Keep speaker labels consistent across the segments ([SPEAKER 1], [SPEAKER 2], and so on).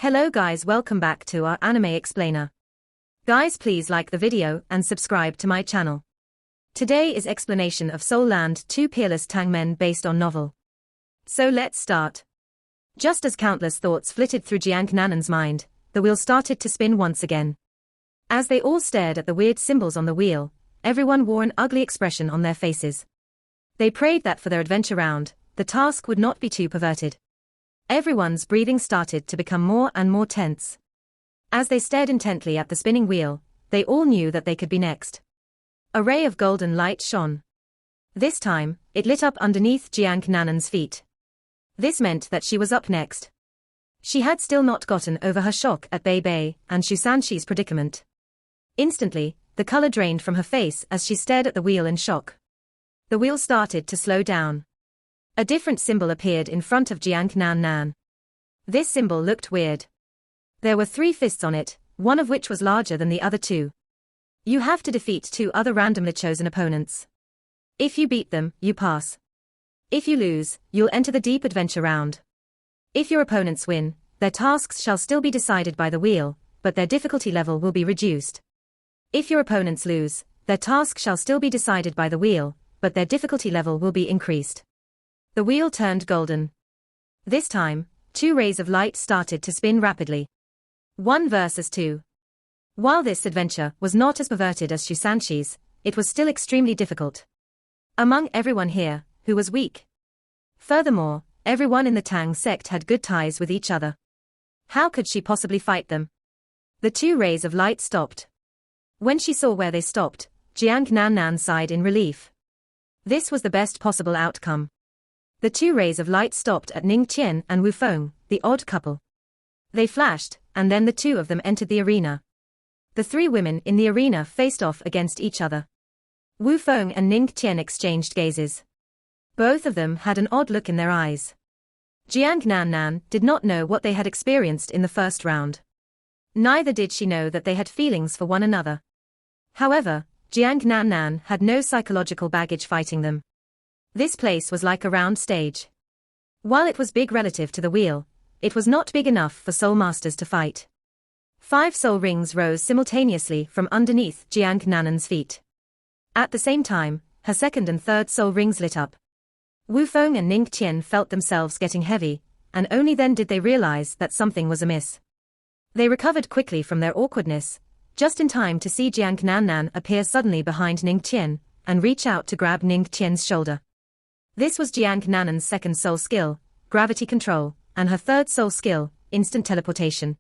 [SPEAKER 1] Hello guys, welcome back to our anime explainer. Guys, please like the video and subscribe to my channel. Today is explanation of Soul Land 2 Peerless Tang Men based on novel. So let's start. Just as countless thoughts flitted through Jiang Nanan's mind, the wheel started to spin once again. As they all stared at the weird symbols on the wheel, everyone wore an ugly expression on their faces. They prayed that for their adventure round, the task would not be too perverted. Everyone's breathing started to become more and more tense. As they stared intently at the spinning wheel, they all knew that they could be next. A ray of golden light shone. This time, it lit up underneath Jiang Nanan's feet. This meant that she was up next. She had still not gotten over her shock at Bei Bei and Shu Sanxi's predicament. Instantly, the color drained from her face as she stared at the wheel in shock. The wheel started to slow down. A different symbol appeared in front of Jiang Nanan. This symbol looked weird. There were 3 fists on it, one of which was larger than the other 2. You have to defeat 2 other randomly chosen opponents. If you beat them, you pass. If you lose, you'll enter the deep adventure round. If your opponents win, their tasks shall still be decided by the wheel, but their difficulty level will be reduced. If your opponents lose, their task shall still be decided by the wheel, but their difficulty level will be increased. The wheel turned golden. This time, 2 rays of light started to spin rapidly. 1 versus 2. While this adventure was not as perverted as Shu Sanxi's, it was still extremely difficult. Among everyone here, who was weak. Furthermore, everyone in the Tang sect had good ties with each other. How could she possibly fight them? The 2 rays of light stopped. When she saw where they stopped, Jiang Nanan sighed in relief. This was the best possible outcome. The 2 rays of light stopped at Ning Qian and Wu Feng, the odd couple. They flashed, and then the 2 of them entered the arena. The 3 women in the arena faced off against each other. Wu Feng and Ning Qian exchanged gazes. Both of them had an odd look in their eyes. Jiang Nanan did not know what they had experienced in the first round. Neither did she know that they had feelings for one another. However, Jiang Nanan had no psychological baggage fighting them. This place was like a round stage. While it was big relative to the wheel, it was not big enough for soul masters to fight. 5 soul rings rose simultaneously from underneath Jiang Nanan's feet. At the same time, her 2nd and 3rd soul rings lit up. Wu Feng and Ning Qian felt themselves getting heavy, and only then did they realize that something was amiss. They recovered quickly from their awkwardness, just in time to see Jiang Nanan appear suddenly behind Ning Qian, and reach out to grab Ning Qian's shoulder. This was Jiang Nanan's 2nd soul skill, gravity control, and her 3rd soul skill, instant teleportation.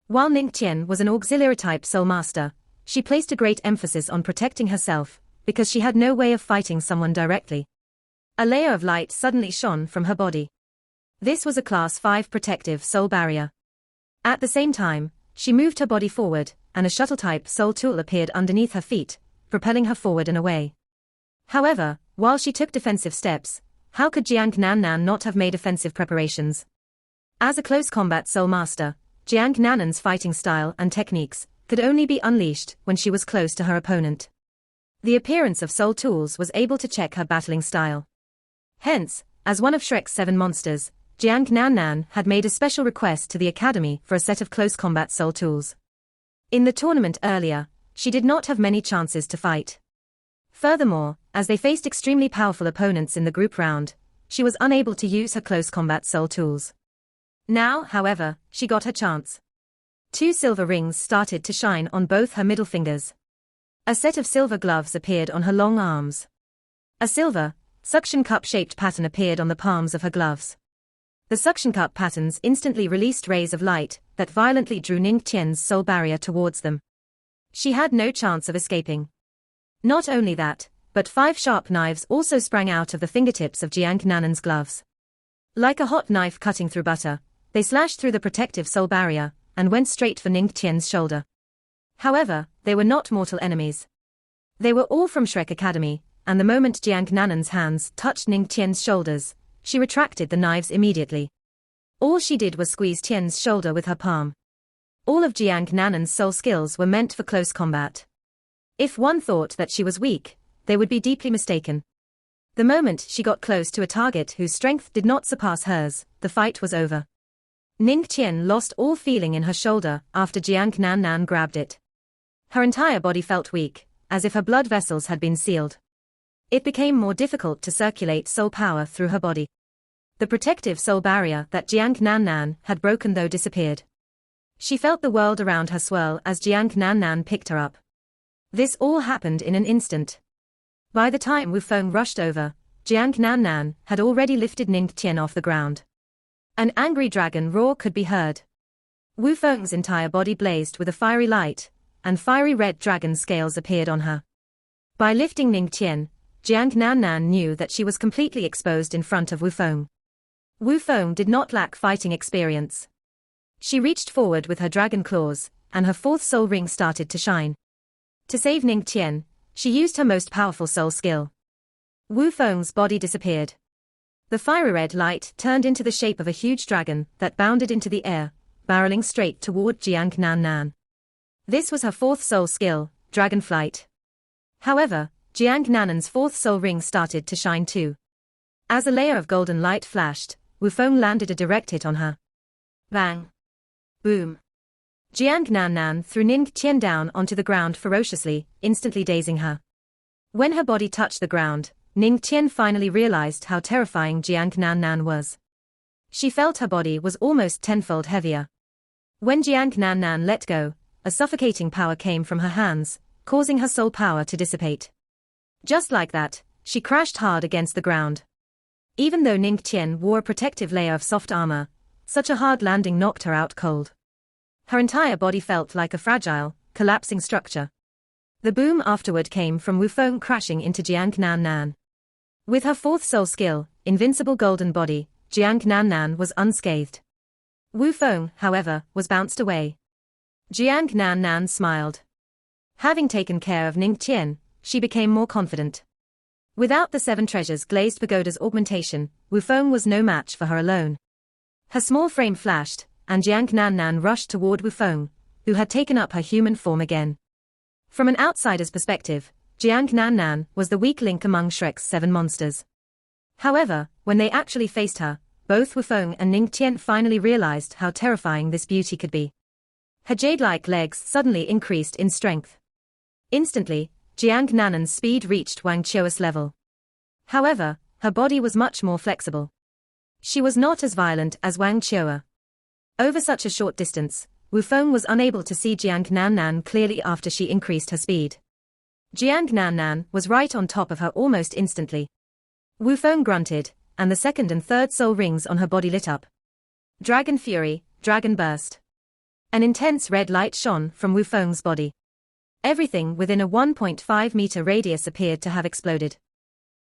[SPEAKER 1] While Ning Qian was an auxiliary type soul master, she placed a great emphasis on protecting herself, because she had no way of fighting someone directly. A layer of light suddenly shone from her body. This was a class 5 protective soul barrier. At the same time, she moved her body forward, and a shuttle-type soul tool appeared underneath her feet, propelling her forward and away. However, while she took defensive steps, how could Jiang Nanan not have made offensive preparations? As a close combat soul master, Jiang Nanan's fighting style and techniques could only be unleashed when she was close to her opponent. The appearance of soul tools was able to check her battling style. Hence, as one of Shrek's 7 monsters, Jiang Nanan had made a special request to the academy for a set of close combat soul tools. In the tournament earlier, she did not have many chances to fight. Furthermore, as they faced extremely powerful opponents in the group round, she was unable to use her close combat soul tools. Now, however, she got her chance. 2 silver rings started to shine on both her middle fingers. A set of silver gloves appeared on her long arms. A silver, suction cup-shaped pattern appeared on the palms of her gloves. The suction cup patterns instantly released rays of light that violently drew Ning Qian's soul barrier towards them. She had no chance of escaping. Not only that, but 5 sharp knives also sprang out of the fingertips of Jiang Nanan's gloves. Like a hot knife cutting through butter, they slashed through the protective soul barrier, and went straight for Ning Qian's shoulder. However, they were not mortal enemies. They were all from Shrek Academy, and the moment Jiang Nanan's hands touched Ning Qian's shoulders, she retracted the knives immediately. All she did was squeeze Qian's shoulder with her palm. All of Jiang Nanan's soul skills were meant for close combat. If one thought that she was weak, they would be deeply mistaken. The moment she got close to a target whose strength did not surpass hers, the fight was over. Ning Qian lost all feeling in her shoulder after Jiang Nan grabbed it. Her entire body felt weak, as if her blood vessels had been sealed. It became more difficult to circulate soul power through her body. The protective soul barrier that Jiang Nan had broken though disappeared. She felt the world around her swirl as Jiang Nan picked her up. This all happened in an instant. By the time Wu Feng rushed over, Jiang Nan had already lifted Ning Qian off the ground. An angry dragon roar could be heard. Wu Feng's entire body blazed with a fiery light, and fiery red dragon scales appeared on her. By lifting Ning Qian, Jiang Nan knew that she was completely exposed in front of Wu Feng. Wu Feng did not lack fighting experience. She reached forward with her dragon claws, and her fourth soul ring started to shine. To save Ning Qian, she used her most powerful soul skill. Wu Feng's body disappeared. The fiery red light turned into the shape of a huge dragon that bounded into the air, barreling straight toward Jiang Nan. This was her fourth soul skill, dragon flight. However, Jiang Nan's fourth soul ring started to shine too. As a layer of golden light flashed, Wu Feng landed a direct hit on her. Bang! Boom! Jiang Nan threw Ning Qian down onto the ground ferociously, instantly dazing her. When her body touched the ground, Ning Qian finally realized how terrifying Jiang Nan was. She felt her body was almost tenfold heavier. When Jiang Nan let go, a suffocating power came from her hands, causing her soul power to dissipate. Just like that, she crashed hard against the ground. Even though Ning Qian wore a protective layer of soft armor, such a hard landing knocked her out cold. Her entire body felt like a fragile, collapsing structure. The boom afterward came from Wu Feng crashing into Jiang Nan. With her fourth soul skill, Invincible Golden Body, Jiang Nan was unscathed. Wu Feng, however, was bounced away. Jiang Nan smiled. Having taken care of Ning Qian, she became more confident. Without the 7 treasures glazed pagoda's augmentation, Wu Feng was no match for her alone. Her small frame flashed, and Jiang Nan rushed toward Wu Feng, who had taken up her human form again. From an outsider's perspective, Jiang Nan was the weak link among Shrek's 7 monsters. However, when they actually faced her, both Wu Feng and Ning Qian finally realized how terrifying this beauty could be. Her jade-like legs suddenly increased in strength. Instantly, Jiang Nan's speed reached Wang Qiu's level. However, her body was much more flexible. She was not as violent as Wang Qiu. Over such a short distance, Wu Feng was unable to see Jiang Nan clearly after she increased her speed. Jiang Nan was right on top of her almost instantly. Wu Feng grunted, and the second and third soul rings on her body lit up. Dragon Fury, Dragon Burst. An intense red light shone from Wu Feng's body. Everything within a 1.5-meter radius appeared to have exploded.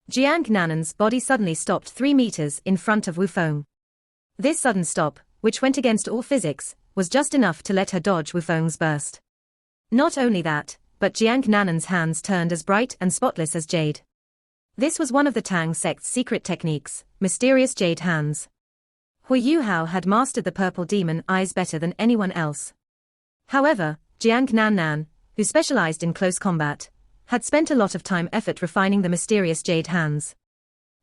[SPEAKER 1] Jiang Nan's body suddenly stopped 3 meters in front of Wu Feng. This sudden stop, which went against all physics, was just enough to let her dodge Wu Feng's burst. Not only that, but Jiang Nan's hands turned as bright and spotless as jade. This was one of the Tang sect's secret techniques, mysterious jade hands. Huo Yuhao had mastered the purple demon eyes better than anyone else. However, Jiang Nan, who specialized in close combat, had spent a lot of time effort refining the mysterious jade hands.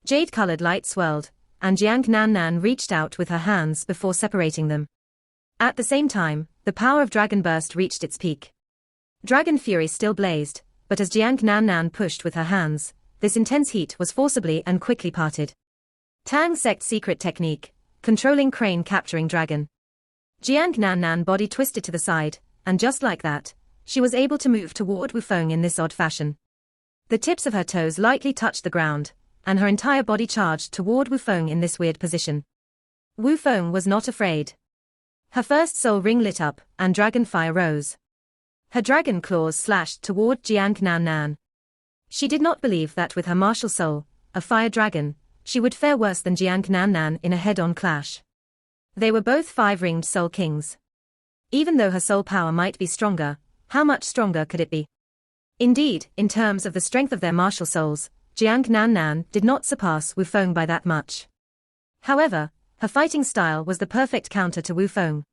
[SPEAKER 1] Jade-colored light swirled, and Jiang Nan reached out with her hands before separating them. At the same time, the power of Dragon Burst reached its peak. Dragon Fury still blazed, but as Jiang Nan pushed with her hands, this intense heat was forcibly and quickly parted. Tang Sect's secret technique, controlling crane capturing dragon. Jiang Nan body twisted to the side, and just like that, she was able to move toward Wu Feng in this odd fashion. The tips of her toes lightly touched the ground, and her entire body charged toward Wu Feng in this weird position. Wu Feng was not afraid. Her first soul ring lit up, and dragon fire rose. Her dragon claws slashed toward Jiang Nan. She did not believe that with her martial soul, a fire dragon, she would fare worse than Jiang Nan in a head-on clash. They were both 5-ringed soul kings. Even though her soul power might be stronger, how much stronger could it be? Indeed, in terms of the strength of their martial souls, Jiang Nan did not surpass Wu Feng by that much. However, her fighting style was the perfect counter to Wu Feng.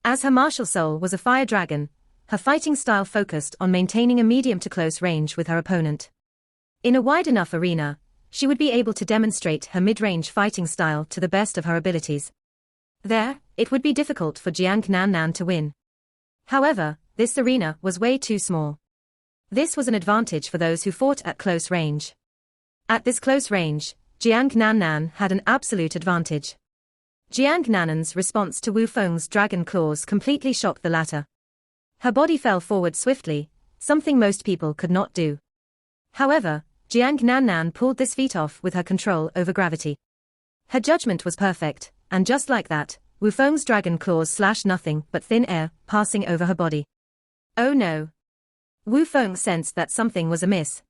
[SPEAKER 1] As her martial soul was a fire dragon, her fighting style focused on maintaining a medium to close range with her opponent. In a wide enough arena, she would be able to demonstrate her mid-range fighting style to the best of her abilities. There, it would be difficult for Jiang Nan to win. However, this arena was way too small. This was an advantage for those who fought at close range. At this close range, Jiang Nan had an absolute advantage. Jiang Nan's response to Wu Feng's dragon claws completely shocked the latter. Her body fell forward swiftly, something most people could not do. However, Jiang Nan pulled this feat off with her control over gravity. Her judgment was perfect, and just like that, Wu Feng's dragon claws slashed nothing but thin air, passing over her body. Oh no! Wu Feng sensed that something was amiss.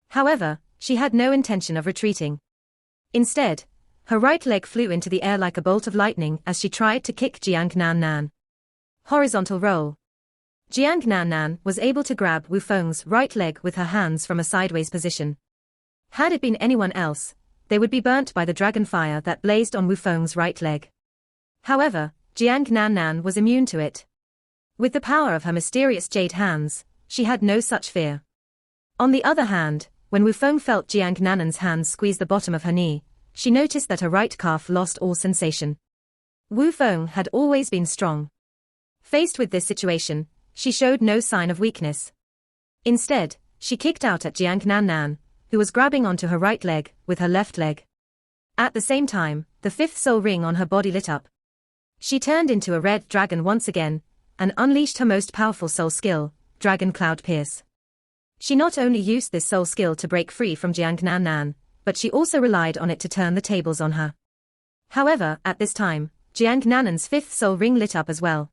[SPEAKER 1] However, she had no intention of retreating. Instead, her right leg flew into the air like a bolt of lightning as she tried to kick Jiang Nan. Horizontal roll. Jiang Nan was able to grab Wu Feng's right leg with her hands from a sideways position. Had it been anyone else, they would be burnt by the dragon fire that blazed on Wu Feng's right leg. However, Jiang Nan was immune to it. With the power of her mysterious jade hands, she had no such fear. On the other hand, when Wu Feng felt Jiang Nan's hands squeeze the bottom of her knee, she noticed that her right calf lost all sensation. Wu Feng had always been strong. Faced with this situation, she showed no sign of weakness. Instead, she kicked out at Jiang Nan, who was grabbing onto her right leg with her left leg. At the same time, the fifth soul ring on her body lit up. She turned into a red dragon once again, and unleashed her most powerful soul skill, Dragon Cloud Pierce. She not only used this soul skill to break free from Jiang Nan, but she also relied on it to turn the tables on her. However, at this time, Jiang Nan's fifth soul ring lit up as well.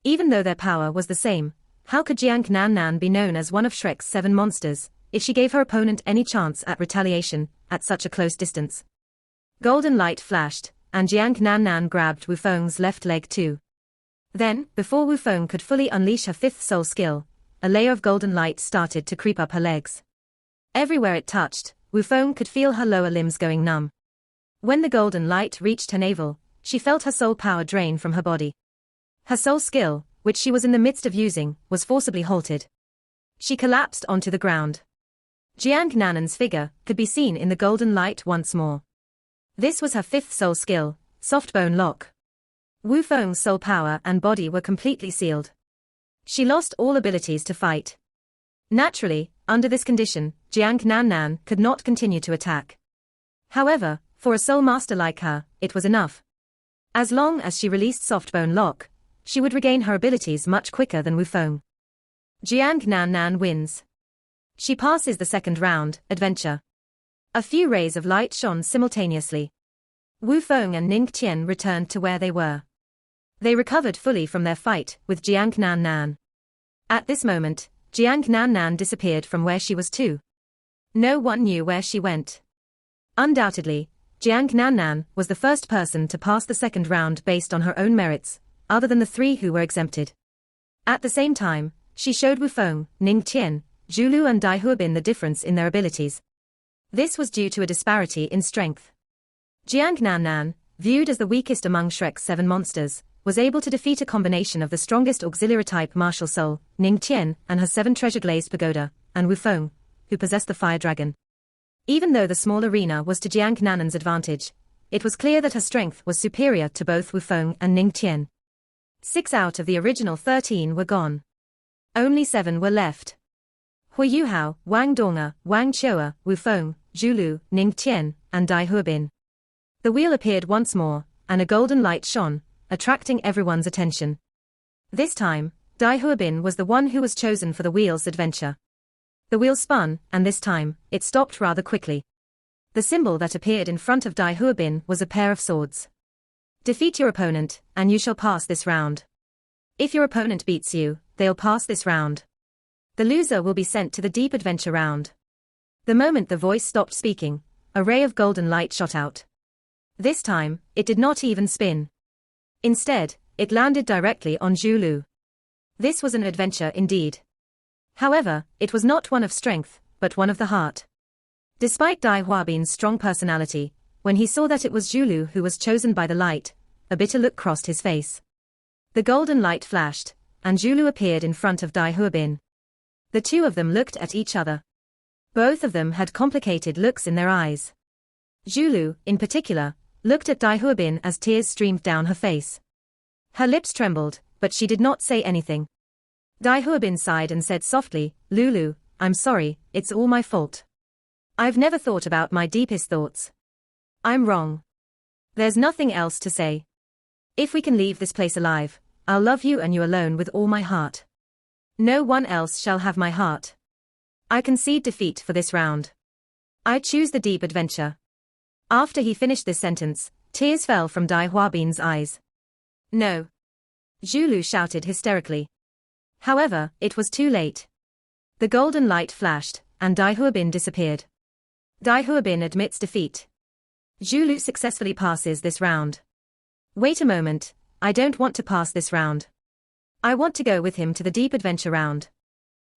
[SPEAKER 1] Even though their power was the same, how could Jiang Nan be known as one of Shrek's 7 monsters, if she gave her opponent any chance at retaliation, at such a close distance? Golden light flashed, and Jiang Nan grabbed Wu Feng's left leg too. Then, before Wu Feng could fully unleash her fifth soul skill, a layer of golden light started to creep up her legs. Everywhere it touched, Wu Feng could feel her lower limbs going numb. When the golden light reached her navel, she felt her soul power drain from her body. Her soul skill, which she was in the midst of using, was forcibly halted. She collapsed onto the ground. Jiang Nan's figure could be seen in the golden light once more. This was her fifth soul skill, Soft Bone Lock. Wu Feng's soul power and body were completely sealed. She lost all abilities to fight. Naturally, under this condition, Jiang Nan could not continue to attack. However, for a soul master like her, it was enough. As long as she released Soft Bone Lock, she would regain her abilities much quicker than Wu Feng. Jiang Nan wins. She passes the second round, adventure. A few rays of light shone simultaneously. Wu Feng and Ning Qian returned to where they were. They recovered fully from their fight with Jiang Nan. At this moment, Jiang Nan disappeared from where she was too. No one knew where she went. Undoubtedly, Jiang Nan was the first person to pass the second round based on her own merits, other than the 3 who were exempted. At the same time, she showed Wu Feng, Ning Qian, Zhu and Dai Huobin the difference in their abilities. This was due to a disparity in strength. Jiang Nan, viewed as the weakest among Shrek's 7 monsters, was able to defeat a combination of the strongest auxiliary-type martial soul, Ning Qian and her 7 treasure-glazed pagoda, and Wu Feng, who possessed the fire dragon. Even though the small arena was to Jiang Nan's advantage, it was clear that her strength was superior to both Wu Feng and Ning Qian. 6 out of the original 13 were gone. Only 7 were left. Huo Yuhao, Wang Donga, Wang Qiu'er, Wu Feng, Zhu, Ning Qian, and Dai Huobin. The wheel appeared once more, and a golden light shone, attracting everyone's attention. This time, Dai Huobin was the one who was chosen for the wheel's adventure. The wheel spun, and this time, it stopped rather quickly. The symbol that appeared in front of Dai Huobin was a pair of swords. Defeat your opponent, and you shall pass this round. If your opponent beats you, they'll pass this round. The loser will be sent to the deep adventure round. The moment the voice stopped speaking, a ray of golden light shot out. This time, it did not even spin. Instead, it landed directly on Zhu. This was an adventure indeed. However, it was not one of strength, but one of the heart. Despite Dai Huobin's strong personality, when he saw that it was Zhu who was chosen by the light, a bitter look crossed his face. The golden light flashed, and Zhu appeared in front of Dai Huobin. The 2 of them looked at each other. Both of them had complicated looks in their eyes. Zhu, in particular, looked at Dai Huobin as tears streamed down her face. Her lips trembled, but she did not say anything. Dai Huobin sighed and said softly, Lulu, I'm sorry, it's all my fault. I've never thought about my deepest thoughts. I'm wrong. There's nothing else to say. If we can leave this place alive, I'll love you and you alone with all my heart. No one else shall have my heart. I concede defeat for this round. I choose the deep adventure. After he finished this sentence, tears fell from Dai Huobin's eyes. No. Zhu shouted hysterically. However, it was too late. The golden light flashed, and Dai Huobin disappeared. Dai Huobin admits defeat. Zhu successfully passes this round. Wait a moment, I don't want to pass this round. I want to go with him to the deep adventure round.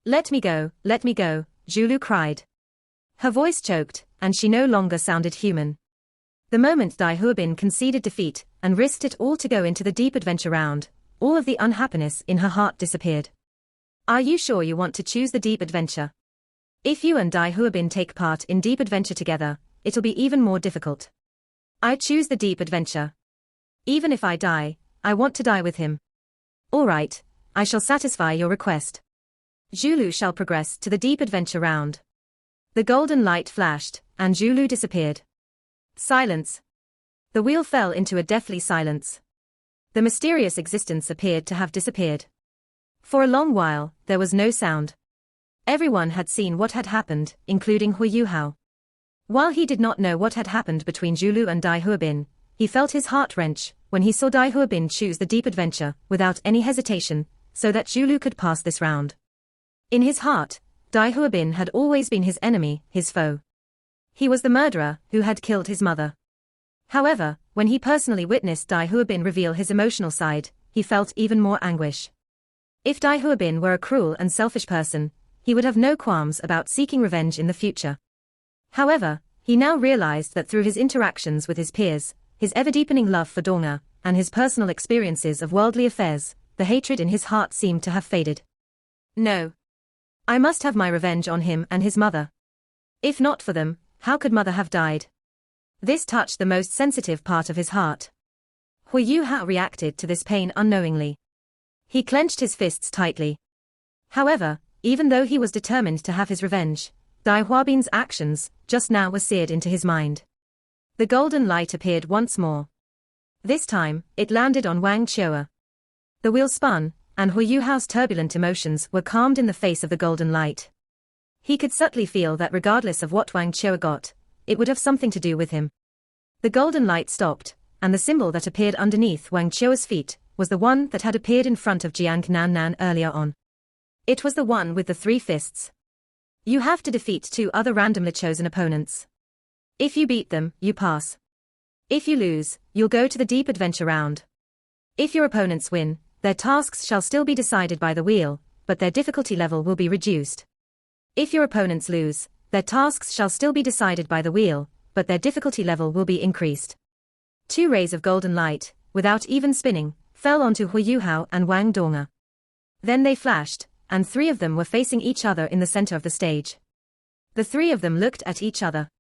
[SPEAKER 1] Let me go, Zhu cried. Her voice choked, and she no longer sounded human. The moment Dai Huobin conceded defeat, and risked it all to go into the deep adventure round, all of the unhappiness in her heart disappeared. Are you sure you want to choose the deep adventure? If you and Dai Huobin take part in deep adventure together, it'll be even more difficult. I choose the deep adventure. Even if I die, I want to die with him. All right, I shall satisfy your request. Zhu shall progress to the deep adventure round. The golden light flashed, and Zhu disappeared. Silence. The wheel fell into a deathly silence. The mysterious existence appeared to have disappeared. For a long while, there was no sound. Everyone had seen what had happened, including Huo Yuhao. While he did not know what had happened between Zhu and Dai Huobin, he felt his heart wrench when he saw Dai Huobin choose the deep adventure without any hesitation, so that Zhu could pass this round. In his heart, Dai Huobin had always been his enemy, his foe. He was the murderer who had killed his mother. However, when he personally witnessed Dai Huobin reveal his emotional side, he felt even more anguish. If Dai Huobin were a cruel and selfish person, he would have no qualms about seeking revenge in the future. However, he now realized that through his interactions with his peers, his ever-deepening love for Dong'er, and his personal experiences of worldly affairs, the hatred in his heart seemed to have faded. No. I must have my revenge on him and his mother. If not for them, how could mother have died? This touched the most sensitive part of his heart. Huo Yuhao reacted to this pain unknowingly. He clenched his fists tightly. However, even though he was determined to have his revenge, Dai Huobin's actions just now were seared into his mind. The golden light appeared once more. This time, it landed on Wang Qiu'er. The wheel spun, and Huo Yuhao's turbulent emotions were calmed in the face of the golden light. He could subtly feel that regardless of what Wang Qiu'er got, it would have something to do with him. The golden light stopped, and the symbol that appeared underneath Wang Qiu'er's feet was the one that had appeared in front of Jiang Nan earlier on. It was the one with the 3 fists. You have to defeat 2 other randomly chosen opponents. If you beat them, you pass. If you lose, you'll go to the deep adventure round. If your opponents win, their tasks shall still be decided by the wheel, but their difficulty level will be reduced. If your opponents lose, their tasks shall still be decided by the wheel, but their difficulty level will be increased. 2 rays of golden light, without even spinning, fell onto Huo Yuhao and Wang Dong'er. Then they flashed, and 3 of them were facing each other in the center of the stage. The 3 of them looked at each other.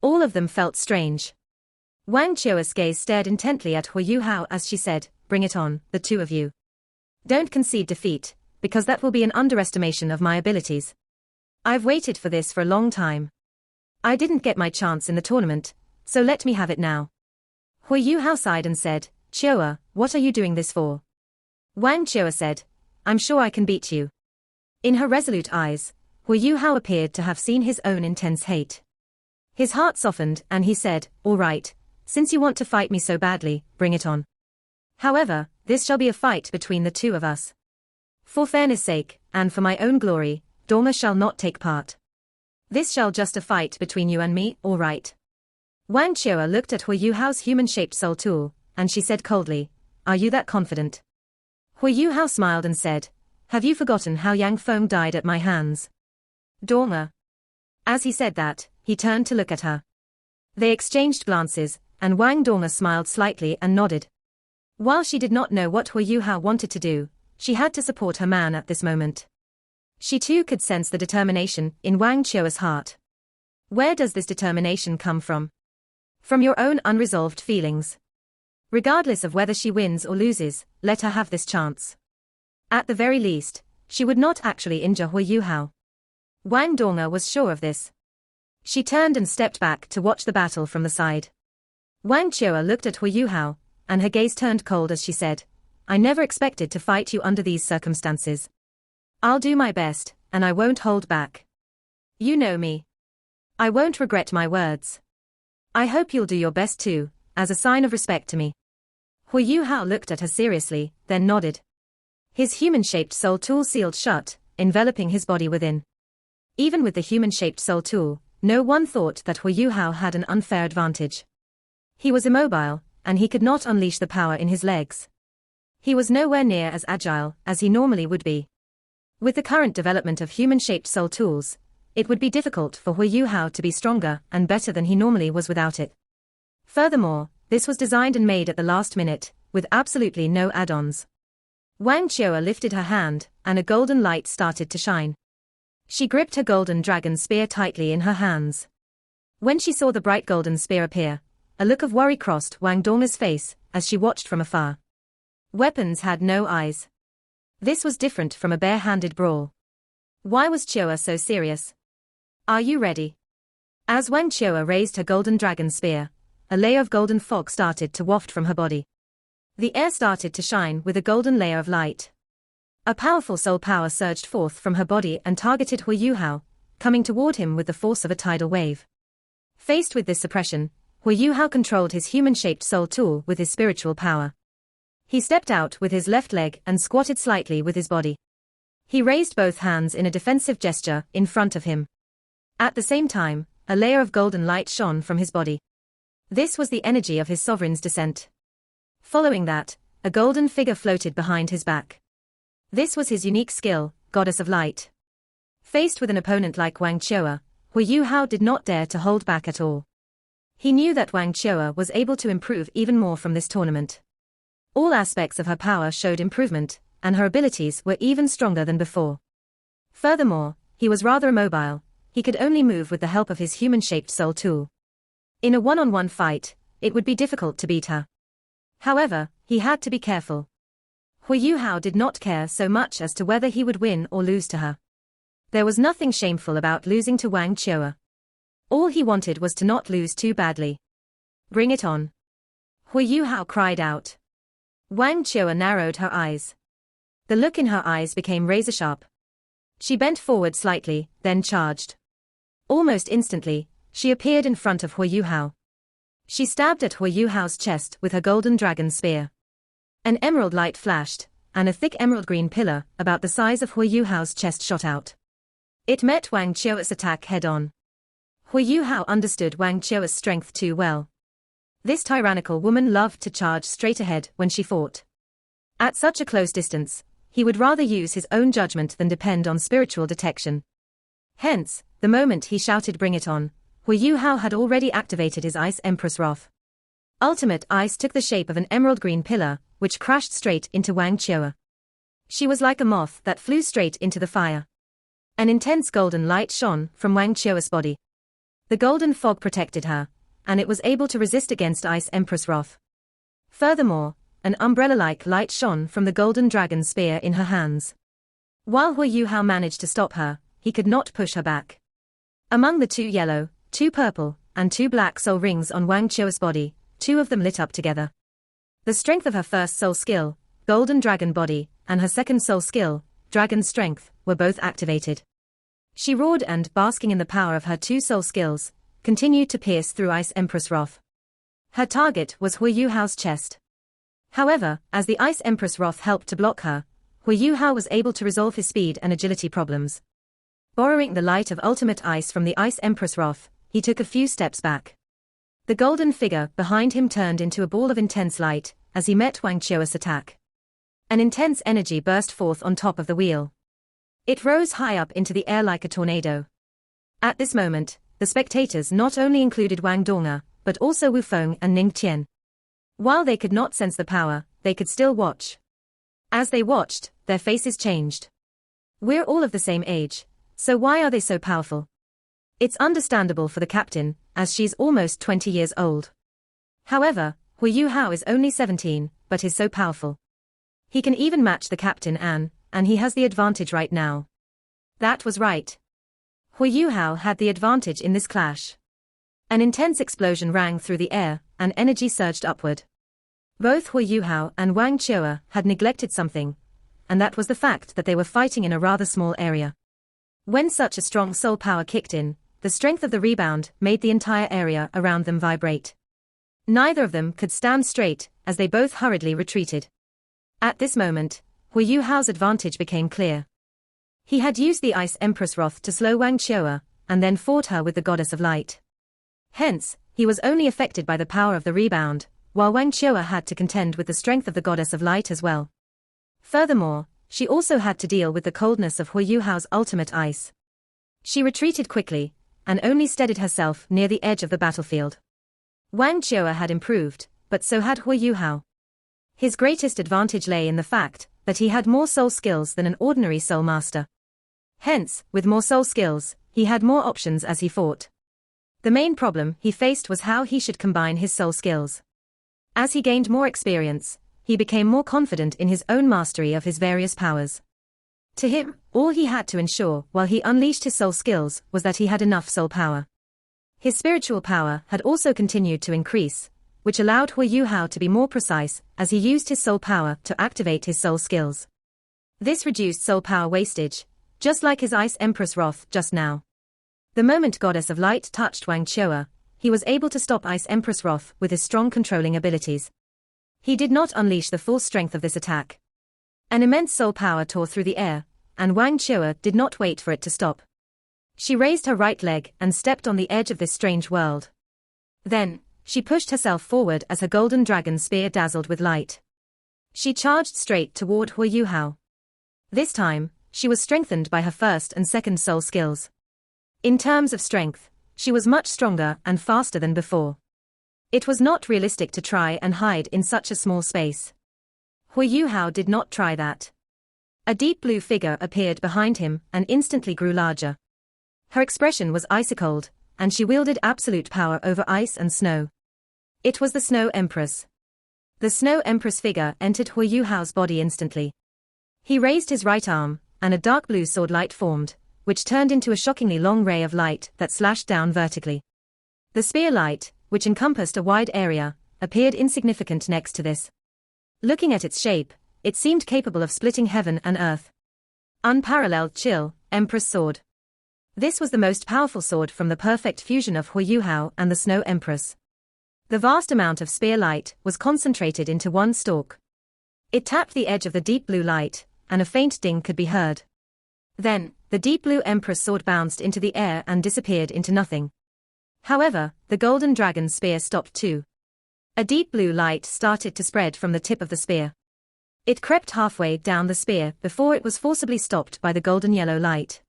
[SPEAKER 1] All of them felt strange. Wang Qiu'er's gaze stared intently at Huo Yuhao as she said, "Bring it on, the 2 of you. Don't concede defeat, because that will be an underestimation of my abilities. I've waited for this for a long time. I didn't get my chance in the tournament, so let me have it now." Huo Yuhao sighed and said, "Qiu'er, what are you doing this for?" Wang Qiu'er said, "I'm sure I can beat you." In her resolute eyes, Huo Yuhao appeared to have seen his own intense hate. His heart softened and he said, "All right, since you want to fight me so badly, bring it on. However, this shall be a fight between the 2 of us. For fairness' sake, and for my own glory, Dong'er shall not take part. This shall just a fight between you and me, all right?" Wang Qiu'er looked at Huo Yuhao's human-shaped soul tool, and she said coldly, "Are you that confident?" Huo Yuhao smiled and said, "Have you forgotten how Yang Feng died at my hands? Dong'er." As he said that, he turned to look at her. They exchanged glances, and Wang Dong'er smiled slightly and nodded. While she did not know what Huo Yuhao wanted to do, she had to support her man at this moment. She too could sense the determination in Wang Qiu'er's heart. Where does this determination come from? From your own unresolved feelings. Regardless of whether she wins or loses, let her have this chance. At the very least, she would not actually injure Huo Yuhao. Wang Dong'er was sure of this. She turned and stepped back to watch the battle from the side. Wang Qiu'er looked at Huo Yuhao, and her gaze turned cold as she said, I never expected to fight you under these circumstances. I'll do my best, and I won't hold back. You know me. I won't regret my words. I hope you'll do your best too, as a sign of respect to me. Huo Yuhao looked at her seriously, then nodded. His human-shaped soul tool sealed shut, enveloping his body within. Even with the human-shaped soul tool, no one thought that Huo Yuhao had an unfair advantage. He was immobile, and he could not unleash the power in his legs. He was nowhere near as agile as he normally would be. With the current development of human-shaped soul tools, it would be difficult for Huo Yuhao to be stronger and better than he normally was without it. Furthermore, this was designed and made at the last minute, with absolutely no add-ons. Wang Qiu'er lifted her hand, and a golden light started to shine. She gripped her golden dragon spear tightly in her hands. When she saw the bright golden spear appear, a look of worry crossed Wang Dong'er's face as she watched from afar. Weapons had no eyes. This was different from a bare-handed brawl. Why was Qiu'er so serious? Are you ready? As Wang Qiu'er raised her golden dragon spear, a layer of golden fog started to waft from her body. The air started to shine with a golden layer of light. A powerful soul power surged forth from her body and targeted Huo Yuhao, coming toward him with the force of a tidal wave. Faced with this suppression, Huo Yuhao controlled his human-shaped soul tool with his spiritual power. He stepped out with his left leg and squatted slightly with his body. He raised both hands in a defensive gesture in front of him. At the same time, a layer of golden light shone from his body. This was the energy of his sovereign's descent. Following that, a golden figure floated behind his back. This was his unique skill, Goddess of Light. Faced with an opponent like Wang Qiu'er, Huo Yuhao did not dare to hold back at all. He knew that Wang Qiu'er was able to improve even more from this tournament. All aspects of her power showed improvement, and her abilities were even stronger than before. Furthermore, he was rather immobile. He could only move with the help of his human-shaped soul tool. In a one-on-one fight, it would be difficult to beat her. However, he had to be careful. Huo Yuhao did not care so much as to whether he would win or lose to her. There was nothing shameful about losing to Wang Qiu'er. All he wanted was to not lose too badly. Bring it on. Huo Yuhao cried out. Wang Qiu'er narrowed her eyes. The look in her eyes became razor-sharp. She bent forward slightly, then charged. Almost instantly, she appeared in front of Huo Yuhao. She stabbed at Huo Yuhao's chest with her golden dragon spear. An emerald light flashed, and a thick emerald green pillar, about the size of Huo Yuhao's chest, shot out. It met Wang Qiu'er's attack head-on. Huo Yuhao understood Wang Qiu'er's strength too well. This tyrannical woman loved to charge straight ahead when she fought. At such a close distance, he would rather use his own judgment than depend on spiritual detection. Hence, the moment he shouted "Bring it on," Huo Yuhao had already activated his Ice Empress Wrath. Ultimate Ice took the shape of an emerald green pillar, which crashed straight into Wang Qiu'er. She was like a moth that flew straight into the fire. An intense golden light shone from Wang Qiu'er's body. The golden fog protected her, and it was able to resist against Ice Empress Wrath. Furthermore, an umbrella-like light shone from the golden dragon spear in her hands. While Huo Yuhao managed to stop her, he could not push her back. Among the 2 yellow, 2 purple, and 2 black soul rings on Wang Qiu'er's body, 2 of them lit up together. The strength of her first soul skill, Golden Dragon Body, and her second soul skill, Dragon Strength, were both activated. She roared and, basking in the power of her 2 soul skills, continued to pierce through Ice Empress Wrath. Her target was Huo Yuhao's chest. However, as the Ice Empress Wrath helped to block her, Huo Yuhao was able to resolve his speed and agility problems. Borrowing the light of ultimate ice from the Ice Empress Wrath, he took a few steps back. The golden figure behind him turned into a ball of intense light as he met Wang Qiu'er's attack. An intense energy burst forth on top of the wheel. It rose high up into the air like a tornado. At this moment, the spectators not only included Wang Dong'er, but also Wu Feng and Ning Tian. While they could not sense the power, they could still watch. As they watched, their faces changed. We're all of the same age, so why are they so powerful? It's understandable for the captain, as she's almost 20 years old. However, Huo Yuhao is only 17, but is so powerful. He can even match the captain and he has the advantage right now. That was right. Huo Yuhao had the advantage in this clash. An intense explosion rang through the air, and energy surged upward. Both Huo Yuhao and Wang Chua had neglected something, and that was the fact that they were fighting in a rather small area. When such a strong soul power kicked in, the strength of the rebound made the entire area around them vibrate. Neither of them could stand straight, as they both hurriedly retreated. At this moment, Huo Yuhao's advantage became clear. He had used the Ice Empress Wrath to slow Wang Chua, and then fought her with the Goddess of Light. Hence, he was only affected by the power of the rebound, while Wang Chua had to contend with the strength of the Goddess of Light as well. Furthermore, she also had to deal with the coldness of Huo Yuhao's ultimate ice. She retreated quickly, and only steadied herself near the edge of the battlefield. Wang Chua had improved, but so had Huo Yuhao. His greatest advantage lay in the fact that he had more soul skills than an ordinary soul master. Hence, with more soul skills, he had more options as he fought. The main problem he faced was how he should combine his soul skills. As he gained more experience, he became more confident in his own mastery of his various powers. To him, all he had to ensure while he unleashed his soul skills was that he had enough soul power. His spiritual power had also continued to increase, which allowed Huo Yuhao to be more precise as he used his soul power to activate his soul skills. This reduced soul power wastage, just like his Ice Empress Wrath just now. The moment Goddess of Light touched Wang Chua, he was able to stop Ice Empress Wrath with his strong controlling abilities. He did not unleash the full strength of this attack. An immense soul power tore through the air, and Wang Chua did not wait for it to stop. She raised her right leg and stepped on the edge of this strange world. Then, she pushed herself forward as her golden dragon spear dazzled with light. She charged straight toward Huo Yuhao. This time, she was strengthened by her first and second soul skills. In terms of strength, she was much stronger and faster than before. It was not realistic to try and hide in such a small space. Huo Yuhao did not try that. A deep blue figure appeared behind him and instantly grew larger. Her expression was icy cold, and she wielded absolute power over ice and snow. It was the Snow Empress. The Snow Empress figure entered Huo Yuhao's body instantly. He raised his right arm, and a dark blue sword light formed, which turned into a shockingly long ray of light that slashed down vertically. The spear light, which encompassed a wide area, appeared insignificant next to this. Looking at its shape, it seemed capable of splitting heaven and earth. Unparalleled chill, Empress Sword. This was the most powerful sword from the perfect fusion of Huo Yuhao and the Snow Empress. The vast amount of spear light was concentrated into one stalk. It tapped the edge of the deep blue light, and a faint ding could be heard. Then, the deep blue Empress sword bounced into the air and disappeared into nothing. However, the golden dragon spear stopped too. A deep blue light started to spread from the tip of the spear. It crept halfway down the spear before it was forcibly stopped by the golden yellow light.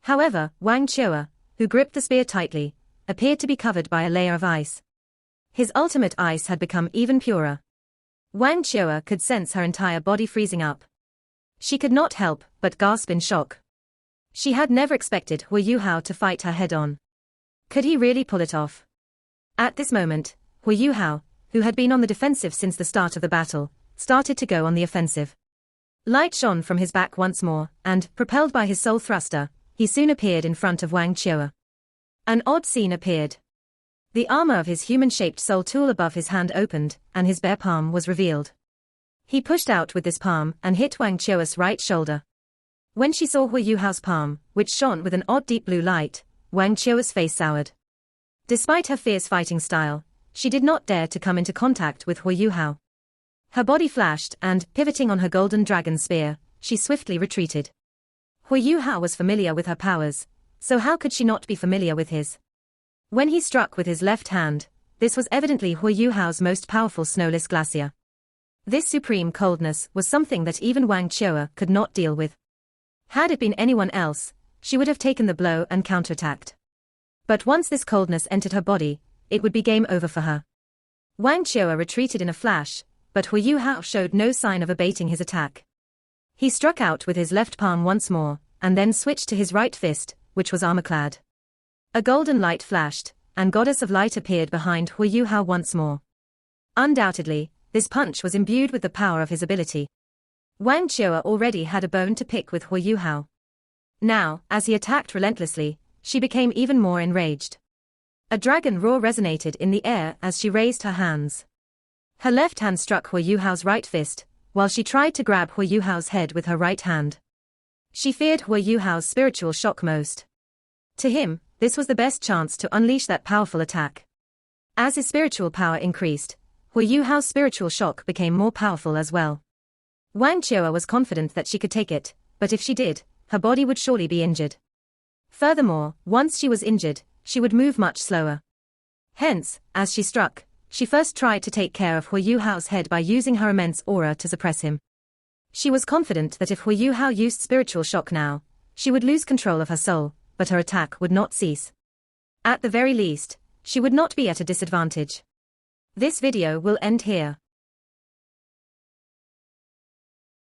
[SPEAKER 1] However, Wang Chua, who gripped the spear tightly, appeared to be covered by a layer of ice. His ultimate ice had become even purer. Wang Chua could sense her entire body freezing up. She could not help but gasp in shock. She had never expected Huo Yuhao to fight her head-on. Could he really pull it off? At this moment, Huo Yuhao, who had been on the defensive since the start of the battle, started to go on the offensive. Light shone from his back once more, and, propelled by his soul thruster, he soon appeared in front of Wang Chua. An odd scene appeared. The armor of his human-shaped soul tool above his hand opened, and his bare palm was revealed. He pushed out with this palm and hit Wang Chua's right shoulder. When she saw Huo Yuhao's palm, which shone with an odd deep blue light, Wang Chua's face soured. Despite her fierce fighting style, she did not dare to come into contact with Huo Yuhao. Her body flashed and, pivoting on her golden dragon spear, she swiftly retreated. Huo Yuhao was familiar with her powers, so how could she not be familiar with his? When he struck with his left hand, this was evidently Huo Yuhao's most powerful snowless glacier. This supreme coldness was something that even Wang Chua could not deal with. Had it been anyone else, she would have taken the blow and counterattacked. But once this coldness entered her body, it would be game over for her. Wang Chua retreated in a flash, but Huo Yuhao showed no sign of abating his attack. He struck out with his left palm once more, and then switched to his right fist, which was armor-clad. A golden light flashed, and Goddess of Light appeared behind Huo Yuhao once more. Undoubtedly, this punch was imbued with the power of his ability. Wang Qiu'er already had a bone to pick with Huo Yuhao. Now, as he attacked relentlessly, she became even more enraged. A dragon roar resonated in the air as she raised her hands. Her left hand struck Huo Yuhao's right fist, while she tried to grab Huo Yuhao's head with her right hand. She feared Huo Yuhao's spiritual shock most. To him, this was the best chance to unleash that powerful attack. As his spiritual power increased, Huo Yuhao's spiritual shock became more powerful as well. Wang Qiu'er was confident that she could take it, but if she did, her body would surely be injured. Furthermore, once she was injured, she would move much slower. Hence, as she struck, she first tried to take care of Huo Yuhao's head by using her immense aura to suppress him. She was confident that if Huo Yuhao used spiritual shock now, she would lose control of her soul, but her attack would not cease. At the very least, she would not be at a disadvantage. This video will end here.